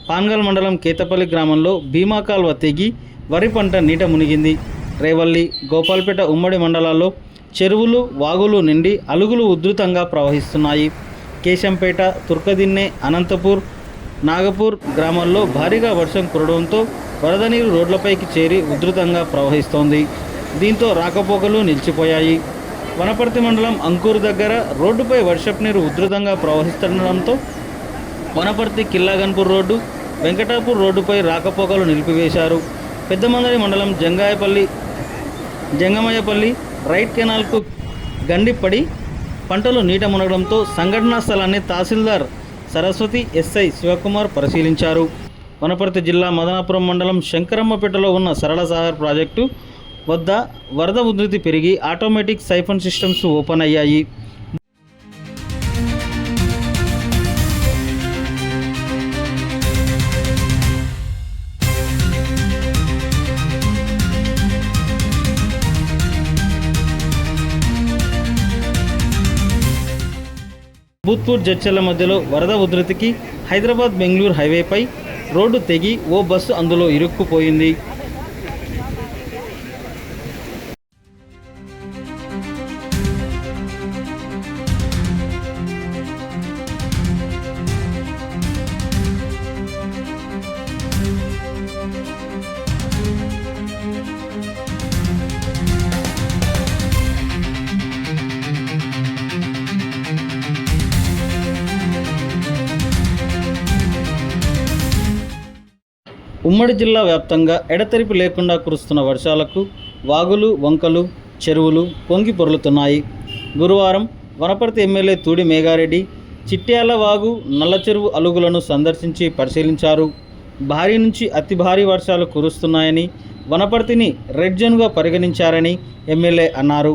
పాన్గల్ మండలం కేతపల్లి గ్రామంలో భీమా కాల్వ తెగి వరి పంట నీట మునిగింది. రేవల్లి, గోపాల్పేట ఉమ్మడి మండలాల్లో చెరువులు, వాగులు నిండి అలుగులు ఉధృతంగా ప్రవహిస్తున్నాయి. కేశంపేట, తుర్కదిన్నె, అనంతపూర్, నాగపూర్ గ్రామాల్లో భారీగా వర్షం కురవడంతో వరద నీరు రోడ్లపైకి చేరి ఉధృతంగా ప్రవహిస్తోంది. దీంతో రాకపోకలు నిలిచిపోయాయి. వనపర్తి మండలం అంకూరు దగ్గర రోడ్డుపై వర్షపు నీరు ఉధృతంగా ప్రవహిస్తుండడంతో వనపర్తి కిల్లాగన్పూర్ రోడ్డు, వెంకటాపూర్ రోడ్డుపై రాకపోకలు నిలిపివేశారు. పెద్దమందడి మండలం జంగమయ్యపల్లి రైట్ కెనాల్కు గండిపడి పంటలు నీట మునగడంతో సంఘటనా స్థలాన్ని తహసీల్దార్ సరస్వతి, ఎస్ఐ శివకుమార్ పరిశీలించారు. వనపర్తి జిల్లా మదనాపురం మండలం శంకరమ్మపేటలో ఉన్న సరళ సాగర్ ప్రాజెక్టు వద్ద వరద ఉధృతి పెరిగి ఆటోమేటిక్ సైఫన్ సిస్టమ్స్ ఓపెన్ అయ్యాయి. భూత్పూర్ జడ్చర్ల మధ్యలో వరద ఉధృతికి హైదరాబాద్ బెంగళూరు హైవేపై రోడ్డు తెగి ఓ బస్సు అందులో ఇరుక్కుపోయింది. ఉమ్మడి జిల్లా వ్యాప్తంగా ఎడతెరిపి లేకుండా కురుస్తున్న వర్షాలకు వాగులు, వంకలు, చెరువులు పొంగి పొర్లుతున్నాయి. గురువారం వనపర్తి ఎమ్మెల్యే తూడి మేఘారెడ్డి చిట్యాల వాగు, నల్ల చెరువు అలుగులను సందర్శించి పరిశీలించారు. భారీ నుంచి అతి భారీ వర్షాలు కురుస్తున్నాయని, వనపర్తిని రెడ్ జోన్గా పరిగణించారని ఎమ్మెల్యే అన్నారు.